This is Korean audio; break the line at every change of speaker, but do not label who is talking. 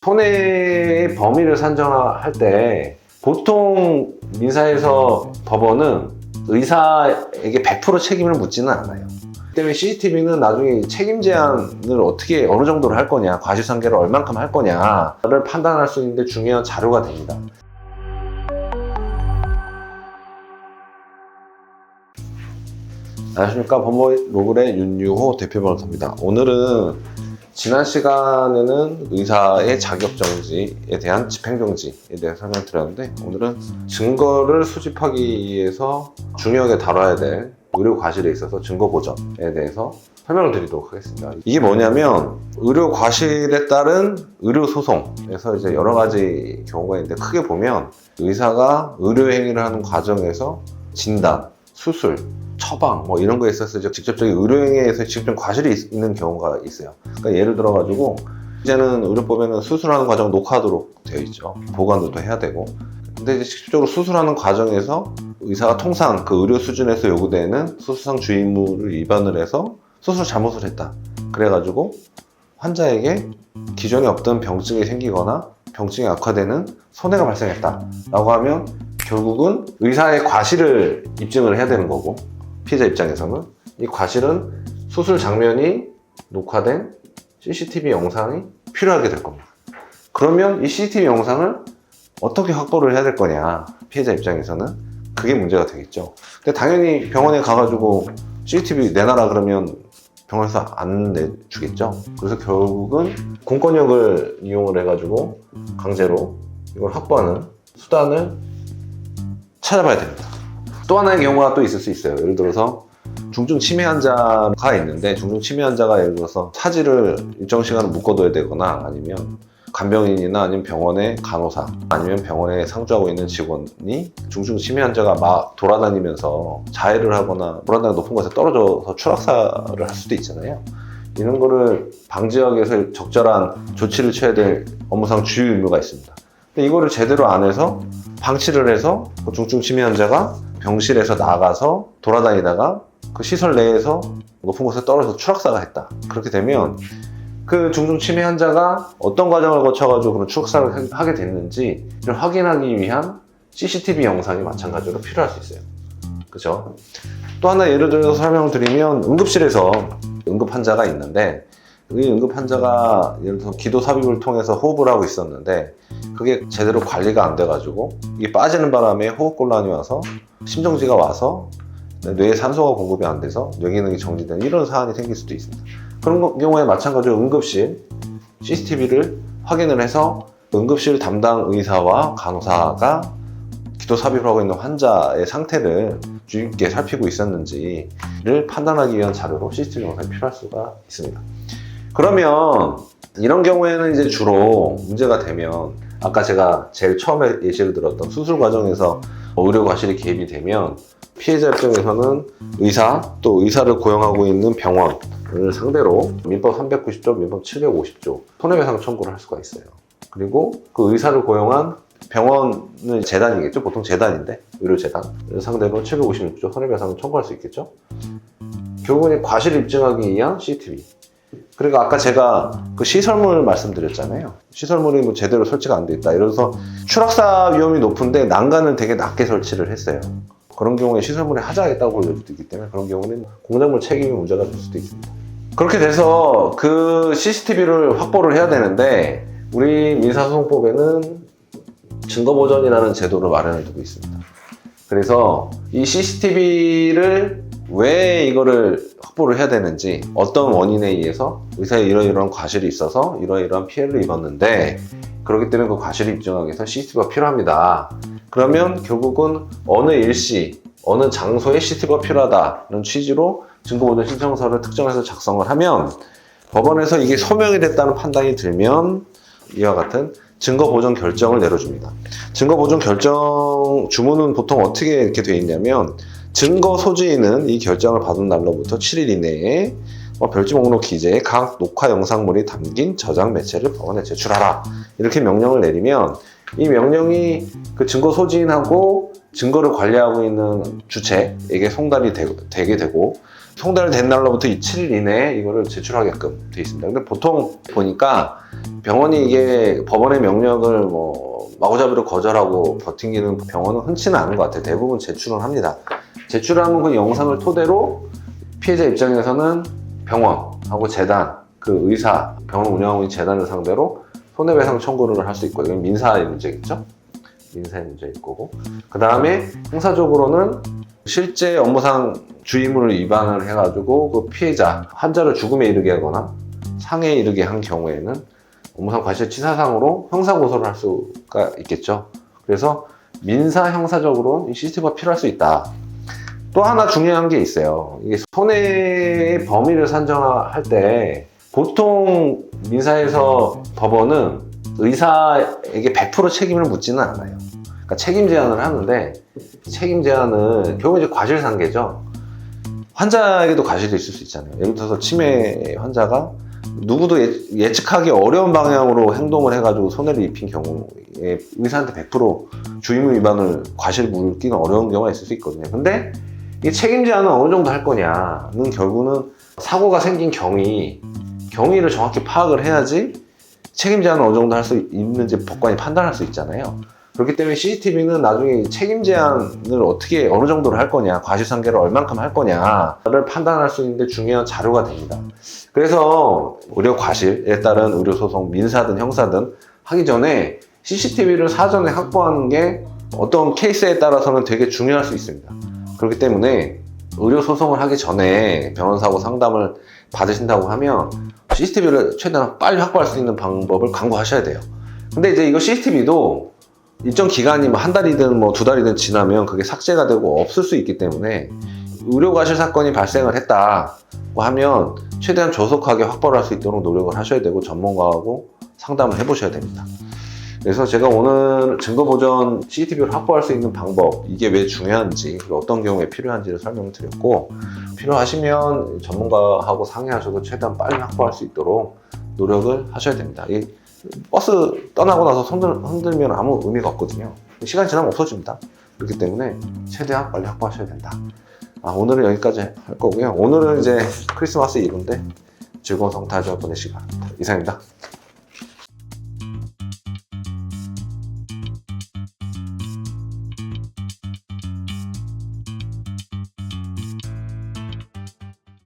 손해의 범위를 산정할 때 보통 민사에서 법원은 의사에게 100% 책임을 묻지는 않아요. 그 때문에 CCTV는 나중에 책임 제한을 어떻게 어느 정도로 할 거냐, 과실상계를 얼만큼 할 거냐를 판단할 수 있는데 중요한 자료가 됩니다. 안녕하십니까. 법무의 로그의 윤유호 대표 변호사입니다. 오늘은 지난 시간에는 의사의 자격정지에 대한 집행정지에 대해 설명을 드렸는데, 오늘은 증거를 수집하기 위해서 중요하게 다뤄야 될 의료 과실에 있어서 증거 보전에 대해서 설명을 드리도록 하겠습니다. 이게 뭐냐면, 의료 과실에 따른 의료 소송에서 이제 여러 가지 경우가 있는데, 크게 보면 의사가 의료 행위를 하는 과정에서 진단, 수술, 처방 뭐 이런 거에 있어서 직접적인 의료행위에서 직접 과실이 있는 경우가 있어요. 그러니까 예를 들어 가지고 이제는 의료법에는 수술하는 과정 녹화하도록 되어 있죠. 보관도 해야 되고. 근데 이제 직접적으로 수술하는 과정에서 의사가 통상 그 의료 수준에서 요구되는 수술상 주의의무를 위반을 해서 수술 잘못을 했다. 그래가지고 환자에게 기존에 없던 병증이 생기거나 병증이 악화되는 손해가 발생했다 라고 하면 결국은 의사의 과실을 입증을 해야 되는 거고, 피해자 입장에서는 이 과실은 수술 장면이 녹화된 CCTV 영상이 필요하게 될 겁니다. 그러면 이 CCTV 영상을 어떻게 확보를 해야 될 거냐, 피해자 입장에서는 그게 문제가 되겠죠. 근데 당연히 병원에 가가지고 CCTV 내놔라 그러면 병원에서 안 내주겠죠. 그래서 결국은 공권력을 이용을 해가지고 강제로 이걸 확보하는 수단을 찾아봐야 됩니다. 또 하나의 경우가 또 있을 수 있어요. 예를 들어서 중증 치매 환자가 있는데, 중증 치매 환자가 예를 들어서 사지를 일정 시간을 묶어둬야 되거나, 아니면 간병인이나 아니면 병원의 간호사, 아니면 병원에 상주하고 있는 직원이 중증 치매 환자가 막 돌아다니면서 자해를 하거나 불안당이 높은 곳에 떨어져서 추락사를 할 수도 있잖아요. 이런 거를 방지하기 위해서 적절한 조치를 취해야 될 업무상 주요 의무가 있습니다. 근데 이거를 제대로 안 해서 방치를 해서 그 중증 치매 환자가 병실에서 나가서 돌아다니다가 그 시설 내에서 높은 곳에 떨어져서 추락사가 했다. 그렇게 되면 그 중증 치매 환자가 어떤 과정을 거쳐가지고 그런 추락사를 하게 됐는지를 확인하기 위한 CCTV 영상이 마찬가지로 필요할 수 있어요. 그죠? 또 하나 예를 들어서 설명을 드리면, 응급실에서 응급 환자가 있는데, 이 응급 환자가 예를 들어서 기도 삽입을 통해서 호흡을 하고 있었는데 그게 제대로 관리가 안 돼가지고 이게 빠지는 바람에 호흡곤란이 와서 심정지가 와서 뇌에 산소가 공급이 안 돼서 뇌기능이 정지되는 이런 사안이 생길 수도 있습니다. 그런 경우에 마찬가지로 응급실 CCTV를 확인을 해서 응급실 담당 의사와 간호사가 기도 삽입을 하고 있는 환자의 상태를 주의 깊게 살피고 있었는지를 판단하기 위한 자료로 CCTV 영상이 필요할 수가 있습니다. 그러면 이런 경우에는 이제 주로 문제가 되면, 아까 제가 제일 처음에 예시를 들었던 수술 과정에서 의료 과실이 개입이 되면 피해자 입장에서는 의사, 또 의사를 고용하고 있는 병원을 상대로 민법 390조, 민법 750조 손해배상 청구를 할 수가 있어요. 그리고 그 의사를 고용한 병원은 재단이겠죠. 보통 재단인데, 의료재단을 상대로 756조 손해배상을 청구할 수 있겠죠. 결국은 과실을 입증하기 위한 CCTV. 그리고 아까 제가 그 시설물을 말씀드렸잖아요. 시설물이 뭐 제대로 설치가 안 돼 있다. 이래서 추락사 위험이 높은데 난간을 되게 낮게 설치를 했어요. 그런 경우에 시설물이 하자했다고 볼 수도 있기 때문에 그런 경우는 공작물 책임이 문제가 될 수도 있습니다. 그렇게 돼서 그 CCTV를 확보를 해야 되는데, 우리 민사소송법에는 증거보전이라는 제도를 마련해 두고 있습니다. 그래서 이 CCTV를 왜 이거를 확보를 해야 되는지, 어떤 원인에 의해서 의사의 이러이러한 과실이 있어서 이러이러한 피해를 입었는데, 그렇기 때문에 그 과실을 입증하기 위해서 CCTV가 필요합니다. 그러면 결국은 어느 일시, 어느 장소에 CCTV가 필요하다는 취지로 증거보전 신청서를 특정해서 작성을 하면, 법원에서 이게 소명이 됐다는 판단이 들면 이와 같은 증거보전 결정을 내려줍니다. 증거보전 결정 주문은 보통 어떻게 이렇게 되어 있냐면, 증거 소지인은 이 결정을 받은 날로부터 7일 이내에 별지 목록 기재에 각 녹화 영상물이 담긴 저장 매체를 법원에 제출하라. 이렇게 명령을 내리면, 이 명령이 그 증거 소지인하고 증거를 관리하고 있는 주체에게 송달이 되게 되고, 송달된 날로부터 7일 이내에 이거를 제출하게끔 되어 있습니다. 근데 보통 보니까 병원이 이게 법원의 명령을 뭐 마구잡이로 거절하고 버팅기는 병원은 흔치는 않은 것 같아요. 대부분 제출은 합니다. 제출하면 그 영상을 토대로 피해자 입장에서는 병원하고 재단, 그 의사, 병원 운영하고 있는 재단을 상대로 손해배상 청구를 할 수 있고, 이건 민사의 문제겠죠? 민사의 문제일 거고. 그 다음에 형사적으로는 실제 업무상 주의무를 위반을 해가지고 그 피해자, 환자를 죽음에 이르게 하거나 상해에 이르게 한 경우에는 업무상 과실치사상으로 형사고소를 할 수가 있겠죠. 그래서 민사, 형사적으로 이 CCTV가 필요할 수 있다. 또 하나 중요한 게 있어요. 이게 손해의 범위를 산정할 때 보통 민사에서 법원은 의사에게 100% 책임을 묻지는 않아요. 그러니까 책임 제한을 하는데, 책임 제한은 결국 이제 과실상계죠. 환자에게도 과실이 있을 수 있잖아요. 예를 들어서 치매 환자가 누구도 예측하기 어려운 방향으로 행동을 해가지고 손해를 입힌 경우에 의사한테 100% 주의무 위반을 과실 물기는 어려운 경우가 있을 수 있거든요. 근데 이 책임 제한은 어느 정도 할 거냐는 결국은 사고가 생긴 경위를 정확히 파악을 해야지 책임 제한을 어느 정도 할 수 있는지 법관이 판단할 수 있잖아요. 그렇기 때문에 CCTV는 나중에 책임 제한을 어떻게 어느 정도로 할 거냐, 과실상계를 얼만큼 할 거냐를 판단할 수 있는데 중요한 자료가 됩니다. 그래서 의료 과실에 따른 의료 소송, 민사든 형사든 하기 전에 CCTV를 사전에 확보하는 게 어떤 케이스에 따라서는 되게 중요할 수 있습니다. 그렇기 때문에 의료 소송을 하기 전에 변호사하고 상담을 받으신다고 하면 CCTV를 최대한 빨리 확보할 수 있는 방법을 강구하셔야 돼요. 근데 이제 이거 CCTV도 일정 기간이 뭐 한 달이든 뭐 두 달이든 지나면 그게 삭제가 되고 없을 수 있기 때문에 의료과실 사건이 발생을 했다고 하면 최대한 조속하게 확보를 할 수 있도록 노력을 하셔야 되고 전문가하고 상담을 해보셔야 됩니다. 그래서 제가 오늘 증거보전 CCTV를 확보할 수 있는 방법, 이게 왜 중요한지, 그리고 어떤 경우에 필요한지를 설명을 드렸고, 필요하시면 전문가하고 상의하셔도 최대한 빨리 확보할 수 있도록 노력을 하셔야 됩니다. 이 버스 떠나고 나서 손 흔들면 아무 의미가 없거든요. 시간이 지나면 없어집니다. 그렇기 때문에 최대한 빨리 확보하셔야 된다. 오늘은 여기까지 할 거고요. 오늘은 이제 크리스마스 이브인데 즐거운 성탄절 보내시기 바랍니다. 이상입니다.